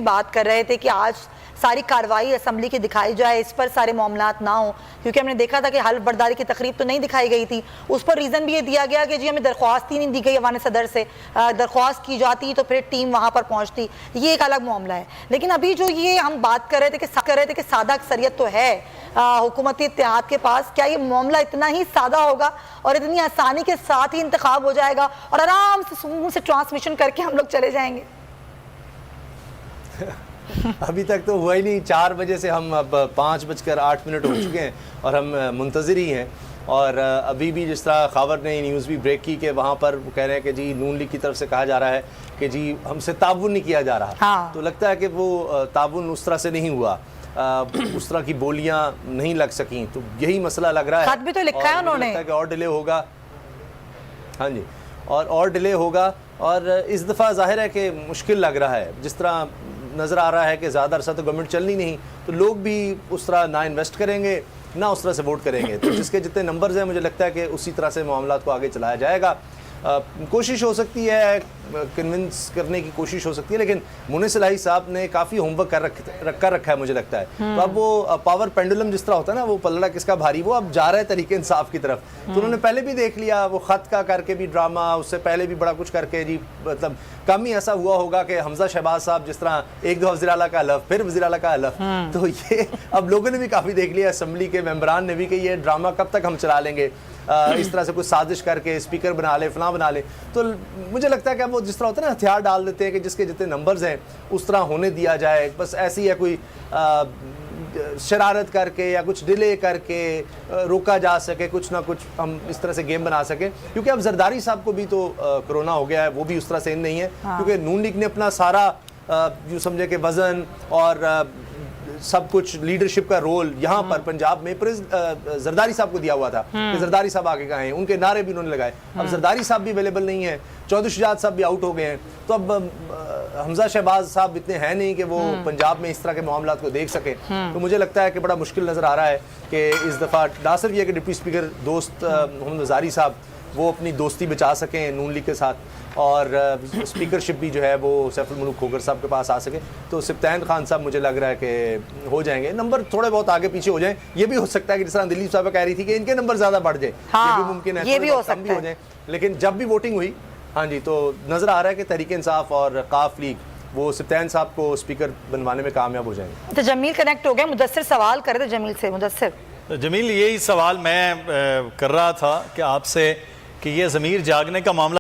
बात कर रहे थे कि आज सारी कार्रवाई असेंबली की दिखाई जाए, इस पर सारे मामलात ना हो, क्योंकि हमने देखा था कि हल्फ बर्दारी की तकरीब तो नहीं दिखाई गई थी। उस पर रीज़न भी ये दिया गया कि जी हमें दरख्वास्त ही नहीं दी गई अवान सदर से, दरख्वास्त की जाती तो फिर टीम वहाँ पर पहुँचती, ये एक अलग मामला है। लेकिन अभी जो ये हम बात कर रहे थे कि सादा अक्सरियत तो है हुकूमती इत्तेहाद के पास, क्या ये मामला इतना ही सादा होगा और इतनी आसानी के साथ ही इंतखाब हो जाएगा और आराम से सुकून से ट्रांसमिशन करके हम लोग चले जाएंगे? अभी तक तो हुआ ही नहीं। 4 बजे से हम अब 5:08 हो चुके हैं और हम मुंतज़िर ही हैं। और अभी भी जिस तरह खबर ने न्यूज़ भी ब्रेक की कि वहाँ पर वो कह रहे हैं कि जी नून लीग की तरफ से कहा जा रहा है कि जी हमसे ताउन नहीं किया जा रहा। हाँ। तो लगता है कि वो ताउन उस तरह से नहीं हुआ, उस तरह की बोलियाँ नहीं लग सकी। तो यही मसला लग रहा है। खत भी तो लिखा है उन्होंने कि और डिले होगा। हाँ जी, और डिले होगा। और इस दफ़ा जाहिर है कि मुश्किल लग रहा है। जिस तरह नज़र आ रहा है कि ज़्यादा अरसा तो गवर्नमेंट चलनी नहीं, तो लोग भी उस तरह ना इन्वेस्ट करेंगे ना उस तरह से वोट करेंगे। तो जिसके जितने नंबर्स हैं मुझे लगता है कि उसी तरह से मामलात को आगे चलाया जाएगा। कोशिश हो सकती है, कन्विंस करने की कोशिश हो सकती है, लेकिन मुनिस इलाही साहब ने काफ़ी होमवर्क कर रखा है मुझे लगता है। तो अब वो पावर पेंडुलम जिस तरह होता है ना, वो पलड़ा किसका भारी, वो अब जा रहा है तरीके इंसाफ की तरफ। तो उन्होंने पहले भी देख लिया, वो ख़त का करके भी ड्रामा, उससे पहले भी बड़ा कुछ करके जी, मतलब कम ही ऐसा हुआ होगा कि हमजा शहबाज साहब जिस तरह एक दो वज़ीर आला का हलफ, फिर वज़ीर आला का हलफ। तो ये अब लोगों ने भी काफ़ी देख लिया, असम्बली के मेंबरान ने भी, कि ये ड्रामा कब तक हम चला लेंगे, इस तरह से कुछ साजिश करके स्पीकर बना ले, फलां बना ले। तो मुझे लगता है कि वो जिस तरह होता है ना, हथियार डाल देते हैं कि जिसके जितने नंबर्स हैं उस तरह होने दिया जाए। बस ऐसी है कोई शरारत करके या कुछ डिले करके रोका जा सके, कुछ ना कुछ हम इस तरह से गेम बना सकें। क्योंकि अब जरदारी साहब को भी तो कोरोना हो गया है, वो भी उस तरह से नहीं है। हाँ। क्योंकि नून लीग ने अपना सारा यूँ समझे कि वज़न और सब कुछ लीडरशिप का रोल यहाँ पर पंजाब में जरदारी साहब को दिया हुआ था कि जरदारी साहब आगे गए हैं, उनके नारे भी उन्होंने लगाए। अब जरदारी साहब भी अवेलेबल नहीं है, चौधरी शुजात साहब भी आउट हो गए हैं। तो अब हमजा शहबाज साहब इतने हैं नहीं कि वो पंजाब में इस तरह के मामलात को देख सके। तो मुझे लगता है कि बड़ा मुश्किल नज़र आ रहा है कि इस दफ़ा ना सिर्फ ये कि डिप्टी स्पीकर दोस्त मोहम्मद वज़ारी साहब वो अपनी दोस्ती बचा सकें नून लीग के साथ, और स्पीकरशिप भी जो है वो सैफुल मुल्क खोगर साहब के पास आ सके। तो सिफ्तैन खान साहब मुझे लग रहा है कि हो जाएंगे, नंबर थोड़े बहुत आगे पीछे हो जाएं। ये भी हो सकता है कि जिस तरह दिलीप साहब कह रही थी कि इनके नंबर ज़्यादा बढ़ जाए, ये भी मुमकिन है, ये भी हो कम भी हो जाए। लेकिन जब भी वोटिंग हुई, हाँ जी, तो नज़र आ रहा है कि तहरीक इंसाफ और काफ लीग वो सिफ्तैन साहब को स्पीकर बनवाने में कामयाब हो जाएंगे। तो जमील कनेक्ट हो गया, मुदस्सिर सवाल करे थे जमील से। मुदस्सिर, जमील यही सवाल मैं कर रहा था कि आपसे कि ये ज़मीर जागने का मामला